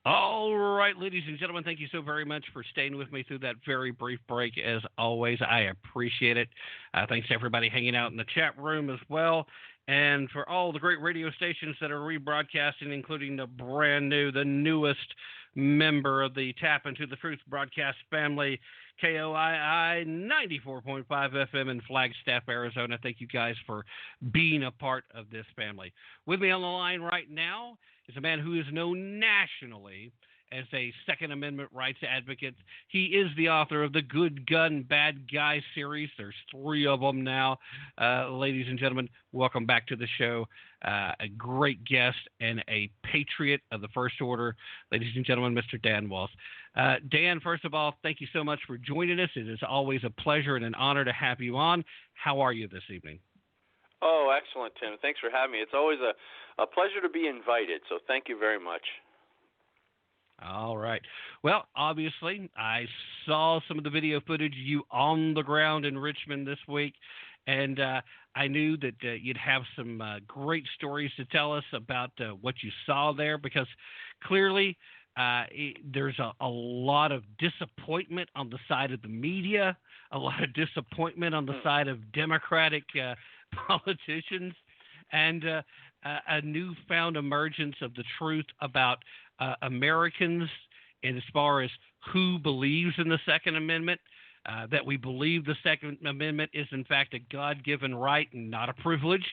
All right, ladies and gentlemen, thank you so very much for staying with me through that very brief break. As always, I appreciate it. Thanks to everybody hanging out in the chat room as well, and for all the great radio stations that are rebroadcasting, including the newest member of the Tap into the Truth broadcast family, KOII 94.5 FM in Flagstaff, Arizona. Thank you guys for being a part of this family. With me on the line right now is a man who is known nationally as a Second Amendment rights advocate. He is the author of the Good Gun, Bad Guy series. There's 3 of them now. Ladies and gentlemen, welcome back to the show. A great guest and a patriot of the First Order. Ladies and gentlemen, Mr. Dan Wos. Dan, first of all, thank you so much for joining us. It is always a pleasure and an honor to have you on. How are you this evening? Oh, excellent, Tim. Thanks for having me. It's always a pleasure to be invited, so thank you very much. All right. Well, obviously, I saw some of the video footage of you on the ground in Richmond this week, and I knew that you'd have some great stories to tell us about what you saw there, because clearly there's a lot of disappointment on the side of the media, a lot of disappointment on the side of Democratic politicians, and a newfound emergence of the truth about Americans, and as far as who believes in the Second Amendment, that we believe the Second Amendment is in fact a God-given right and not a privilege,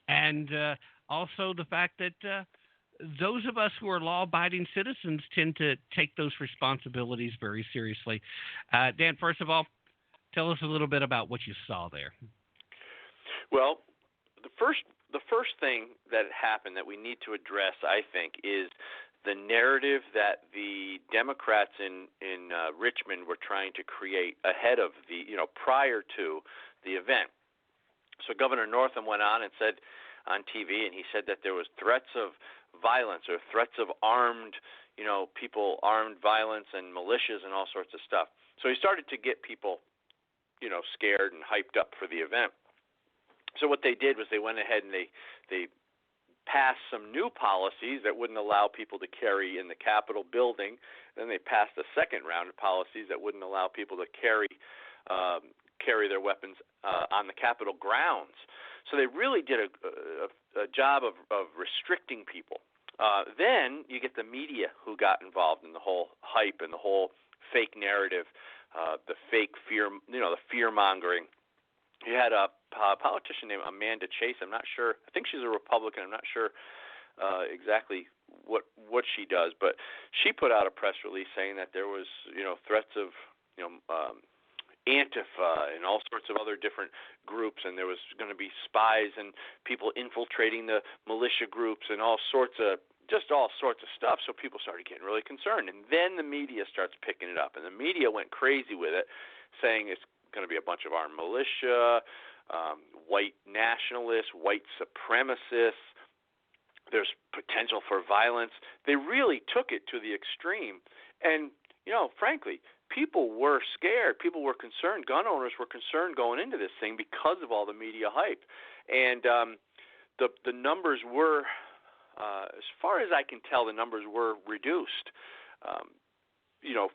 and also the fact that those of us who are law-abiding citizens tend to take those responsibilities very seriously. Dan, first of all, tell us a little bit about what you saw there. Well, the first thing that happened that we need to address, I think, is the narrative that the Democrats in Richmond were trying to create ahead of prior to the event. So Governor Northam went on and said on TV, and he said that there was threats of violence or threats of armed violence and militias and all sorts of stuff. So he started to get people, scared and hyped up for the event. So what they did was they went ahead and they passed some new policies that wouldn't allow people to carry in the Capitol building. Then they passed a second round of policies that wouldn't allow people to carry their weapons on the Capitol grounds. So they really did a job of restricting people. Then you get the media who got involved in the whole hype and the whole fake narrative, the fake fear, the fear mongering. You had a politician named Amanda Chase. I'm not sure. I think she's a Republican. I'm not sure exactly what she does, but she put out a press release saying that there was threats of Antifa and all sorts of other different groups, and there was going to be spies and people infiltrating the militia groups and all sorts of stuff. So people started getting really concerned, and then the media starts picking it up, and the media went crazy with it, saying it's going to be a bunch of armed militia, white nationalists, white supremacists. There's potential for violence. They really took it to the extreme. And, frankly, people were scared. People were concerned. Gun owners were concerned going into this thing because of all the media hype. And the numbers were, as far as I can tell, the numbers were reduced.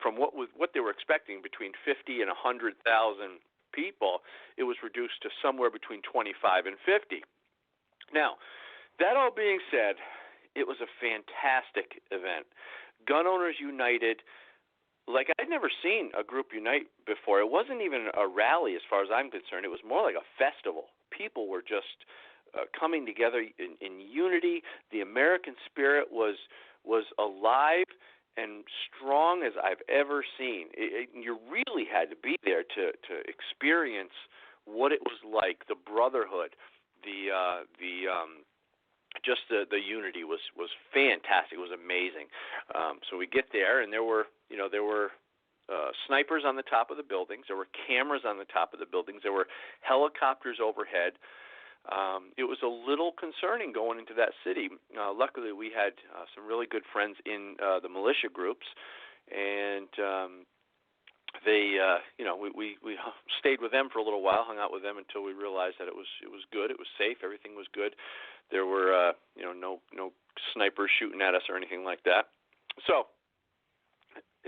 From what they were expecting, between 50 and 100,000 people, it was reduced to somewhere between 25 and 50. Now, that all being said, it was a fantastic event. Gun Owners United, like I'd never seen a group unite before. It wasn't even a rally as far as I'm concerned. It was more like a festival. People were just coming together in unity. The American spirit was alive and strong as I've ever seen. You really had to be there to experience what it was like. The brotherhood, the unity was fantastic. It was amazing. So we get there, and there were snipers on the top of the buildings. There were cameras on the top of the buildings. There were helicopters overhead. It was a little concerning going into that city. Luckily, we had some really good friends in the militia groups, and we stayed with them for a little while, hung out with them until we realized that it was good, it was safe, everything was good. There were no snipers shooting at us or anything like that. So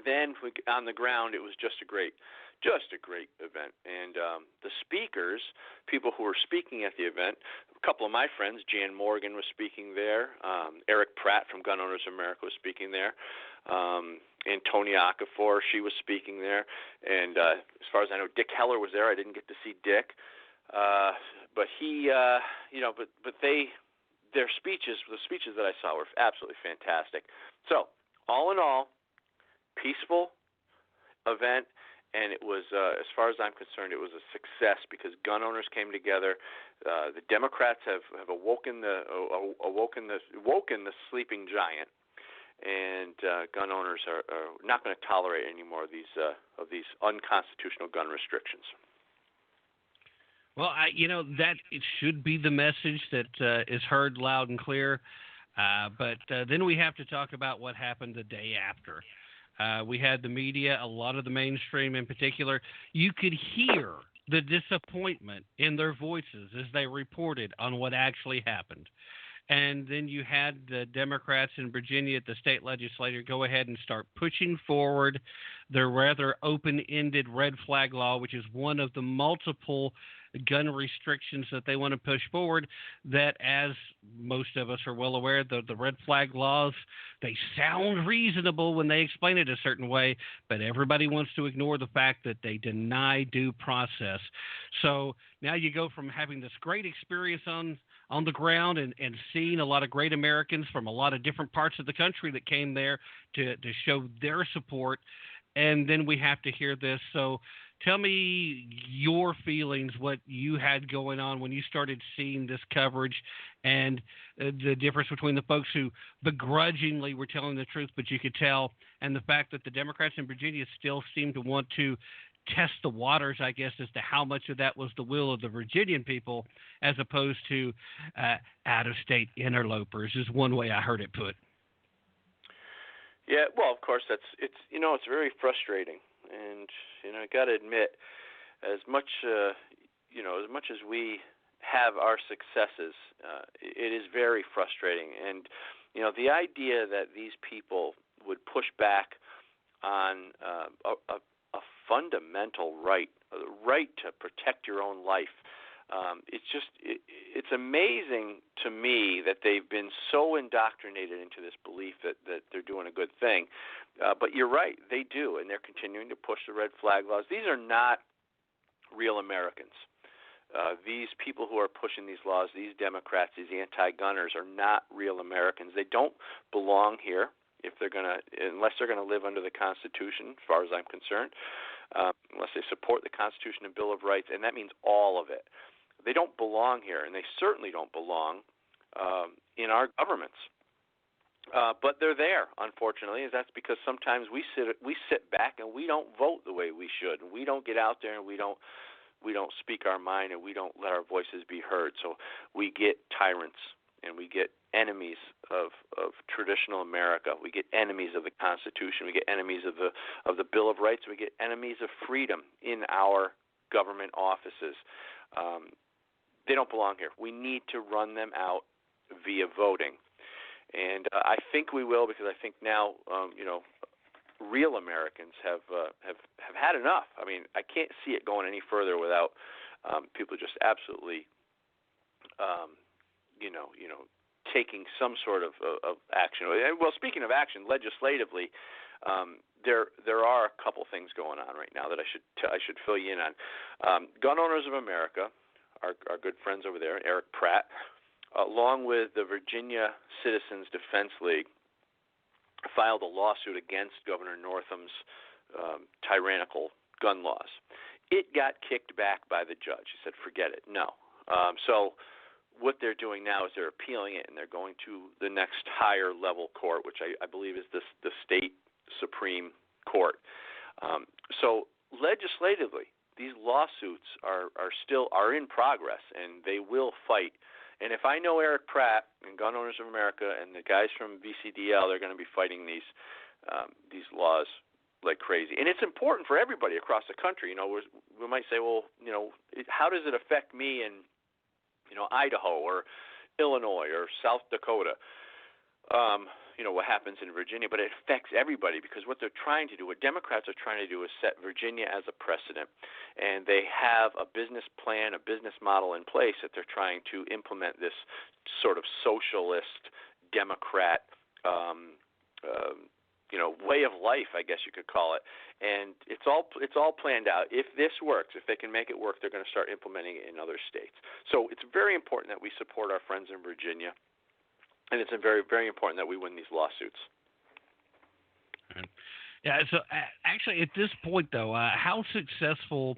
then on the ground, it was just a great event. And the speakers, people who were speaking at the event, a couple of my friends, Jan Morgan was speaking there, Eric Pratt from Gun Owners of America was speaking there, and Tony Okafor, she was speaking there. And as far as I know, Dick Heller was there. I didn't get to see Dick, but he, but their speeches, the speeches that I saw were absolutely fantastic. So all in all, peaceful event, and it was, as far as I'm concerned, it was a success because gun owners came together. The Democrats have woken the sleeping giant, and gun owners are not going to tolerate any more of these unconstitutional gun restrictions. Well, that it should be the message that is heard loud and clear. But then we have to talk about what happened the day after. We had the media, a lot of the mainstream in particular. You could hear the disappointment in their voices as they reported on what actually happened. And then you had the Democrats in Virginia at the state legislature go ahead and start pushing forward their rather open-ended red flag law, which is one of the multiple gun restrictions that they want to push forward, that, as most of us are well aware, the red flag laws, they sound reasonable when they explain it a certain way, but everybody wants to ignore the fact that they deny due process. So now you go from having this great experience on the ground and seeing a lot of great Americans from a lot of different parts of the country that came there to show their support, and then we have to hear this. So tell me your feelings, what you had going on when you started seeing this coverage, and the difference between the folks who begrudgingly were telling the truth, but you could tell, and the fact that the Democrats in Virginia still seem to want to test the waters, I guess, as to how much of that was the will of the Virginian people as opposed to out-of-state interlopers, is one way I heard it put. Yeah, well, of course, it's very frustrating. And, I got to admit, as much as we have our successes, it is very frustrating. And, the idea that these people would push back on a fundamental right, the right to protect your own life, it's amazing to me that they've been so indoctrinated into this belief that they're doing a good thing. But you're right, they do, and they're continuing to push the red flag laws. These are not real Americans. These people who are pushing these laws, these Democrats, these anti-gunners, are not real Americans. They don't belong here unless they're going to live under the Constitution, as far as I'm concerned, unless they support the Constitution and Bill of Rights, and that means all of it. They don't belong here, and they certainly don't belong in our governments. But they're there, unfortunately, and that's because sometimes we sit back and we don't vote the way we should. We don't get out there and we don't speak our mind, and we don't let our voices be heard. So we get tyrants, and we get enemies of traditional America. We get enemies of the Constitution. We get enemies of the Bill of Rights. We get enemies of freedom in our government offices. They don't belong here. We need to run them out via voting. And I think we will, because I think now, real Americans have had enough. I mean, I can't see it going any further without people just absolutely, taking some sort of action. Well, speaking of action, legislatively, there are a couple things going on right now that I should fill you in on. Gun Owners of America, our good friends over there, Eric Pratt, along with the Virginia Citizens Defense League, filed a lawsuit against Governor Northam's tyrannical gun laws. It got kicked back by the judge. He said, forget it, no. So what they're doing now is they're appealing it, and they're going to the next higher level court, which I believe is the state Supreme Court. So legislatively, these lawsuits are in progress, and they will fight. And if I know Eric Pratt and Gun Owners of America and the guys from VCDL, they're going to be fighting these laws like crazy. And it's important for everybody across the country. We might say, well, how does it affect me in, Idaho or Illinois or South Dakota? what happens in Virginia, but it affects everybody because what they're trying to do, what Democrats are trying to do, is set Virginia as a precedent, and they have a business plan, a business model in place that they're trying to implement this sort of socialist Democrat way of life, I guess you could call it. And it's all planned out. If this works, if they can make it work, they're going to start implementing it in other states. So it's very important that we support our friends in Virginia, and it's very, very important that we win these lawsuits. Yeah. So actually, at this point, though, how successful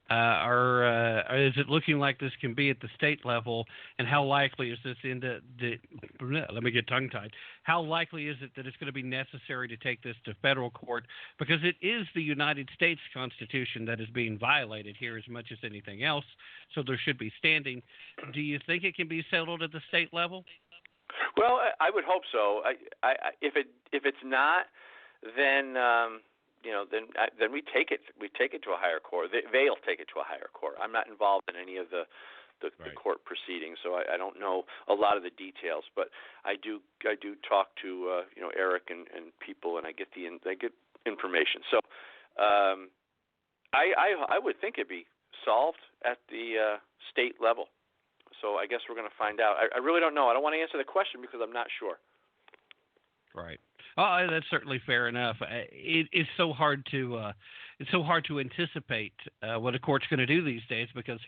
is it looking like this can be at the state level, and how likely is this let me get tongue-tied. How likely is it that it's going to be necessary to take this to federal court? Because it is the United States Constitution that is being violated here as much as anything else, so there should be standing. Do you think it can be settled at the state level? Well, I would hope so. If it's not, then then we take it to a higher court. They'll take it to a higher court. I'm not involved in any of the court proceedings, so I don't know a lot of the details. But I do talk to Eric and people, and I get information. So I would think it'd be solved at the state level. So I guess we're going to find out. I really don't know. I don't want to answer the question because I'm not sure. Right. Oh, that's certainly fair enough. It's so hard to anticipate what a court's going to do these days because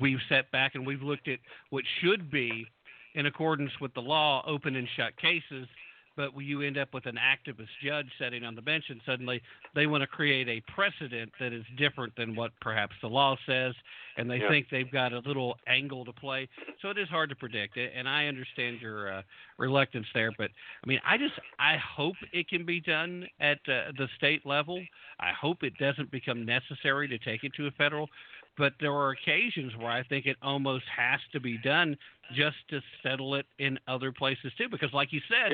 we've sat back and we've looked at what should be, in accordance with the law, open and shut cases, but you end up with an activist judge sitting on the bench, and suddenly they want to create a precedent that is different than what perhaps the law says, and they think they've got a little angle to play. So it is hard to predict, and I understand your reluctance there. But, I mean, I hope it can be done at the state level. I hope it doesn't become necessary to take it to a federal. But there are occasions where I think it almost has to be done just to settle it in other places too. Because like you said,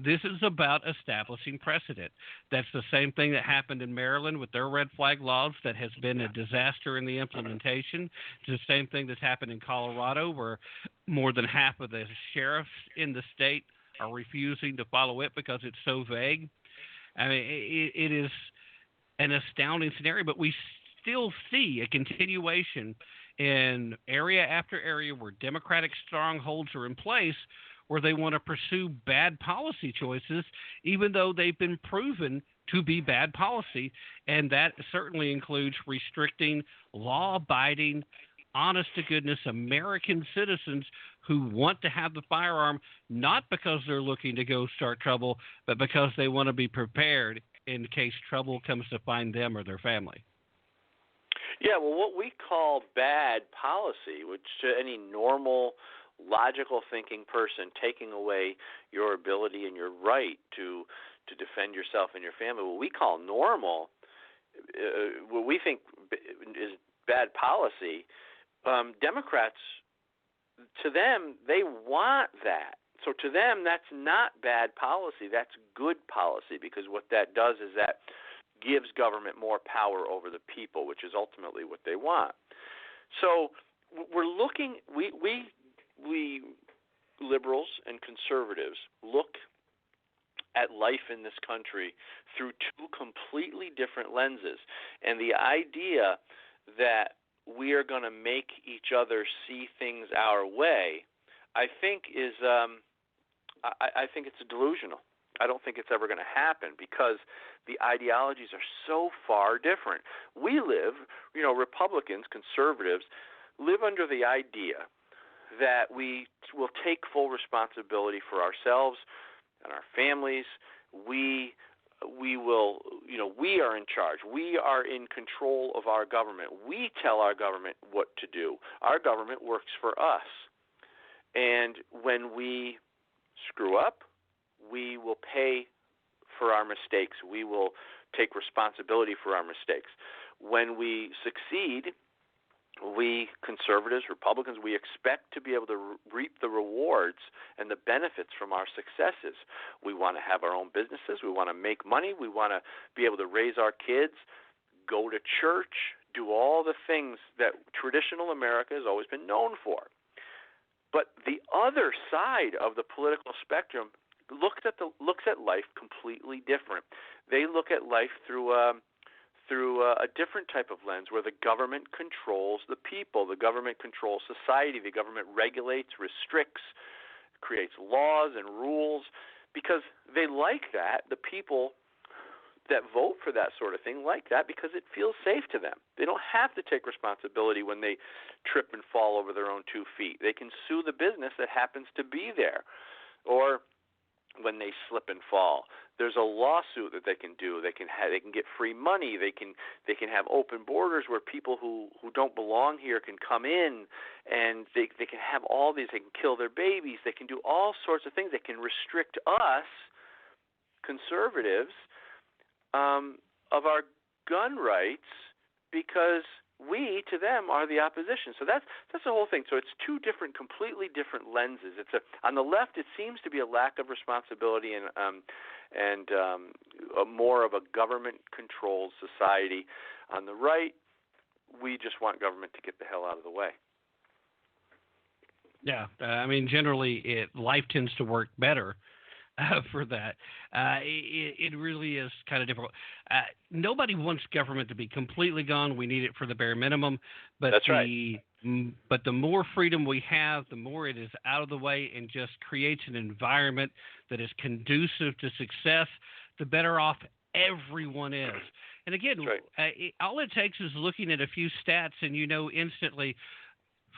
this is about establishing precedent. That's the same thing that happened in Maryland with their red flag laws that has been a disaster in the implementation. It's the same thing that's happened in Colorado, where more than half of the sheriffs in the state are refusing to follow it because it's so vague. I mean, it is an astounding scenario, but we still see a continuation in area after area where Democratic strongholds are in place, where they want to pursue bad policy choices, even though they've been proven to be bad policy. And that certainly includes restricting law-abiding, honest-to-goodness American citizens who want to have the firearm, not because they're looking to go start trouble, but because they want to be prepared in case trouble comes to find them or their family. Yeah, well, what we call bad policy, which to any normal, logical thinking person, taking away your ability and your right to defend yourself and your family, what we call normal, what we think is bad policy, Democrats, to them, they want that. So to them, that's not bad policy. That's good policy, because what that does is that gives government more power over the people, which is ultimately what they want. So we're looking, we liberals and conservatives look at life in this country through two completely different lenses. And the idea that we are going to make each other see things our way, I think is, I think it's delusional. I don't think it's ever going to happen because the ideologies are so far different. We live, Republicans, conservatives, live under the idea that we will take full responsibility for ourselves and our families. We will, we are in charge. We are in control of our government. We tell our government what to do. Our government works for us. And when we screw up, we will pay for our mistakes. We will take responsibility for our mistakes. When we succeed, we conservatives, Republicans, we expect to be able to reap the rewards and the benefits from our successes. We want to have our own businesses. We want to make money. We want to be able to raise our kids, go to church, do all the things that traditional America has always been known for. But the other side of the political spectrum looks at life completely different. They look at life through a different type of lens, where the government controls the people, the government controls society, the government regulates, restricts, creates laws and rules, because they like that. The people that vote for that sort of thing like that because it feels safe to them. They don't have to take responsibility when they trip and fall over their own 2 feet. They can sue the business that happens to be there, or when they slip and fall, there's a lawsuit that they can do. They can get free money. They can have open borders where people who don't belong here can come in, and they can have all these. They can kill their babies. They can do all sorts of things. They can restrict us, conservatives, of our gun rights, because we, to them, are the opposition. So that's the whole thing. So it's two completely different lenses. On the left, it seems to be a lack of responsibility and more of a government-controlled society. On the right, we just want government to get the hell out of the way. Yeah, I mean, generally, life tends to work better for that. It really is kind of difficult. Nobody wants government to be completely gone. We need it for the bare minimum. But that's right. But the more freedom we have, the more it is out of the way and just creates an environment that is conducive to success, the better off everyone is. And again, right. All it takes is looking at a few stats, and you know instantly,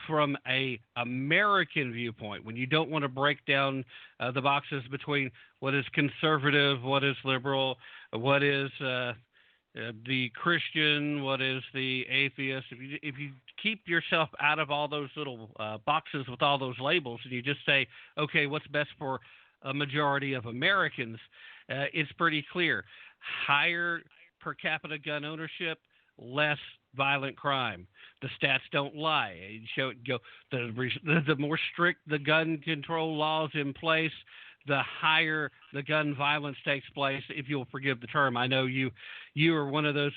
from a American viewpoint, when you don't want to break down the boxes between what is conservative, what is liberal, what is the Christian, what is the atheist, if you keep yourself out of all those little boxes with all those labels, and you just say, okay, what's best for a majority of Americans, it's pretty clear. Higher per capita gun ownership, less violent crime. The stats don't lie. The more strict the gun control laws in place, the higher the gun violence takes place. If you'll forgive the term, I know you are one of those.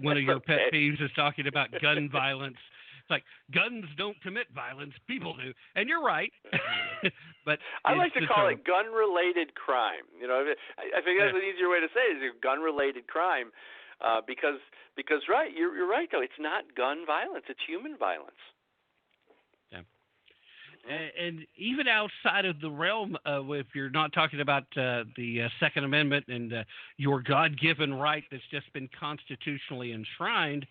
One of your pet peeves is talking about gun violence. It's like guns don't commit violence, people do, and you're right. But I like to call it gun-related crime. You know, I think that's an easier way to say it, is gun-related crime. Because right, you're right though. It's not gun violence; it's human violence. Yeah, and even outside of the realm, if you're not talking about the Second Amendment and your God-given right that's just been constitutionally enshrined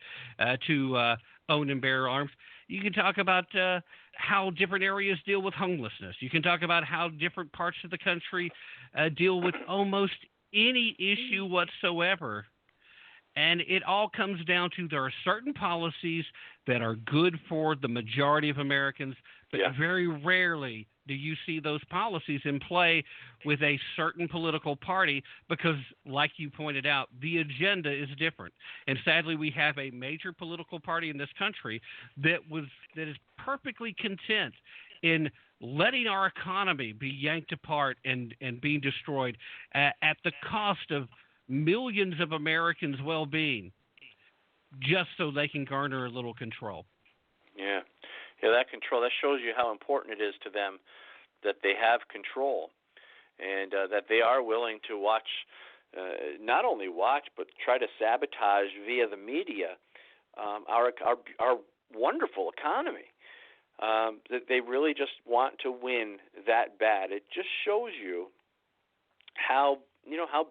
to own and bear arms, you can talk about how different areas deal with homelessness. You can talk about how different parts of the country deal with almost any issue whatsoever. And it all comes down to there are certain policies that are good for the majority of Americans, but very rarely do you see those policies in play with a certain political party because, like you pointed out, the agenda is different. And sadly, we have a major political party in this country that is perfectly content in letting our economy be yanked apart and being destroyed at the cost of millions of Americans' well-being, just so they can garner a little control. Yeah, that control, that shows you how important it is to them that they have control, and that they are willing to watch, not only watch, but try to sabotage via the media our wonderful economy. That they really just want to win that bad. It just shows you how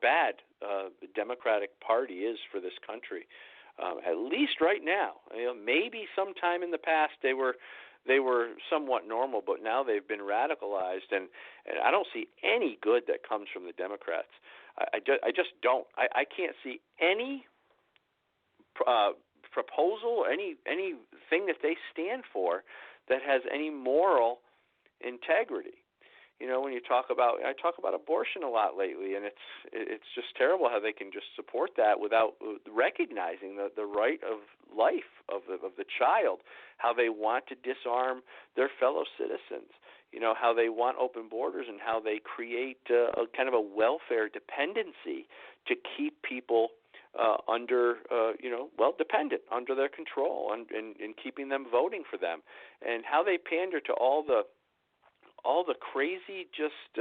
bad the Democratic Party is for this country. At least right now. Maybe sometime in the past they were somewhat normal, but now they've been radicalized, and I don't see any good that comes from the Democrats. I just don't. I can't see any proposal, anything that they stand for that has any moral integrity. You know, when I talk about abortion a lot lately, and it's just terrible how they can just support that without recognizing the right of life of the child, how they want to disarm their fellow citizens, you know, how they want open borders, and how they create a kind of a welfare dependency to keep people dependent, under their control, and keeping them voting for them, and how they pander to all the crazy, just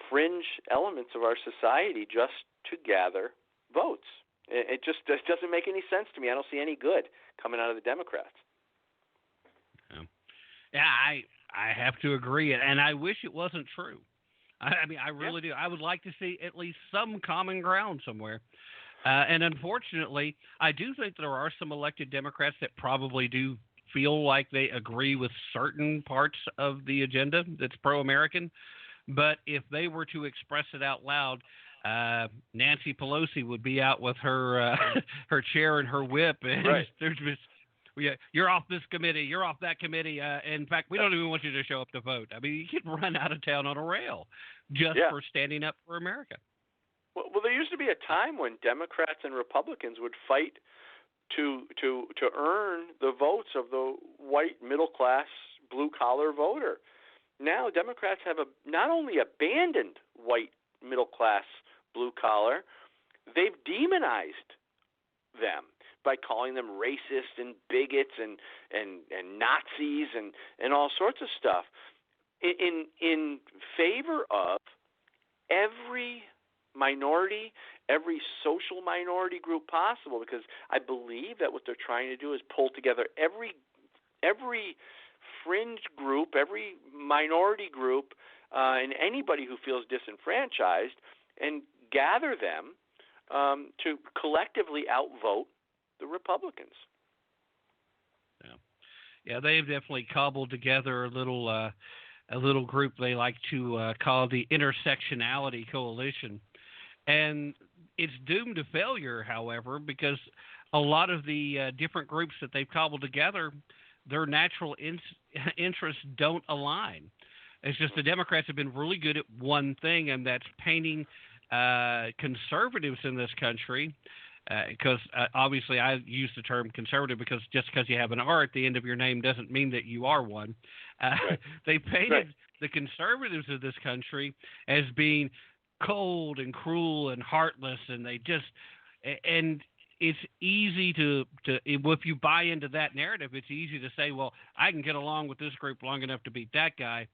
fringe elements of our society just to gather votes. It just doesn't make any sense to me. I don't see any good coming out of the Democrats. Yeah, I have to agree, and I wish it wasn't true. I mean, I really do. I would like to see at least some common ground somewhere. And unfortunately, I do think there are some elected Democrats that probably do feel like they agree with certain parts of the agenda that's pro-American. But if they were to express it out loud, Nancy Pelosi would be out with her her chair and her whip, and right. there's just, you're off this committee, you're off that committee. In fact, we don't even want you to show up to vote. I mean, you could run out of town on a rail just for standing up for America. Well, there used to be a time when Democrats and Republicans would fight to earn the votes of the white middle class blue collar voter. Now Democrats have not only abandoned white middle class blue collar, they've demonized them by calling them racist and bigots and Nazis and all sorts of stuff in favor of every minority, every social minority group possible, because I believe that what they're trying to do is pull together every fringe group, every minority group, and anybody who feels disenfranchised, and gather them to collectively outvote the Republicans. Yeah, they've definitely cobbled together a little group they like to call the Intersectionality Coalition. And it's doomed to failure, however, because a lot of the different groups that they've cobbled together, their natural interests don't align. It's just the Democrats have been really good at one thing, and that's painting conservatives in this country. Because obviously I use the term conservative because just because you have an R at the end of your name doesn't mean that you are one. Right. They painted the conservatives of this country as being cold and cruel and heartless, and it's easy to if you buy into that narrative, it's easy to say, well, I can get along with this group long enough to beat that guy,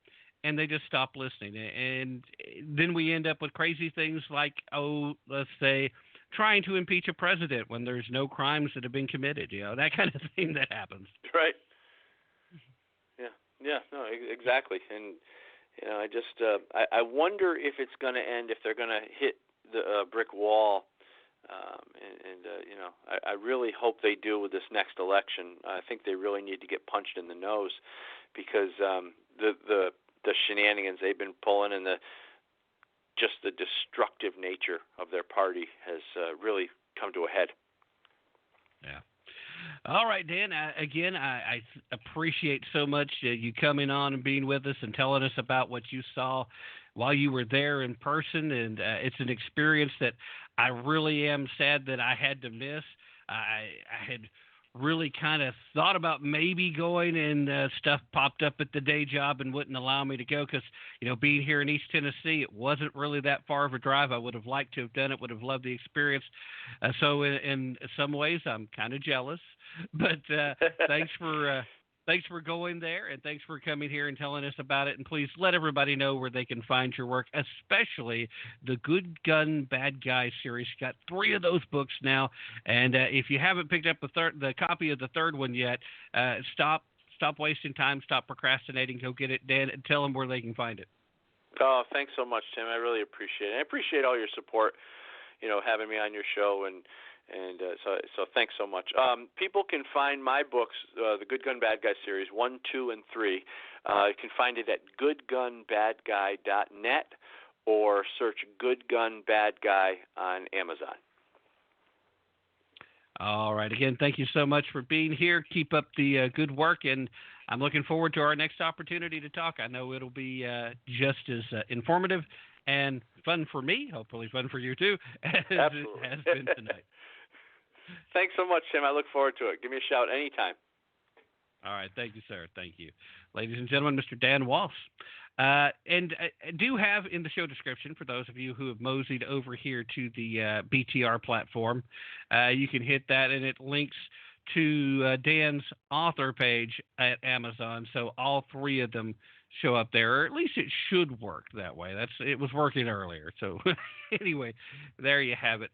and they just stop listening. And then we end up with crazy things like, let's say, trying to impeach a president when there's no crimes that have been committed, that kind of thing that happens. Right. Yeah, no, exactly. And I just I wonder if it's going to end, if they're going to hit the brick wall. I really hope they do with this next election. I think they really need to get punched in the nose, because the shenanigans they've been pulling and the destructive nature of their party has really come to a head. Yeah. All right, Dan. Again, I appreciate so much you coming on and being with us and telling us about what you saw while you were there in person. And it's an experience that I really am sad that I had to miss. I had really kind of thought about maybe going, and stuff popped up at the day job and wouldn't allow me to go because, being here in East Tennessee, it wasn't really that far of a drive. I would have liked to have done it, would have loved the experience. So in some ways, I'm kind of jealous. But thanks for going there, and thanks for coming here and telling us about it. And please let everybody know where they can find your work, especially the Good Gun, Bad Guy series. You got 3 of those books now, and if you haven't picked up the copy of the 3rd one yet, stop wasting time, stop procrastinating, go get it, Dan, and tell them where they can find it. Oh, thanks so much, Tim. I really appreciate it. I appreciate all your support, having me on your show, and so thanks so much. People can find my books, the Good Gun, Bad Guy series, 1, 2, and 3. You can find it at goodgunbadguy.net or search Good Gun, Bad Guy on Amazon. All right. Again, thank you so much for being here. Keep up the good work, and I'm looking forward to our next opportunity to talk. I know it'll be just as informative and fun for me, hopefully fun for you too, as Absolutely. It has been tonight. Thanks so much, Tim. I look forward to it. Give me a shout anytime. All right. Thank you, sir. Thank you. Ladies and gentlemen, Mr. Dan Wos. And I do have in the show description, for those of you who have moseyed over here to the BTR platform, you can hit that, and it links to Dan's author page at Amazon. So all 3 of them show up there, or at least it should work that way. It was working earlier. So anyway, there you have it.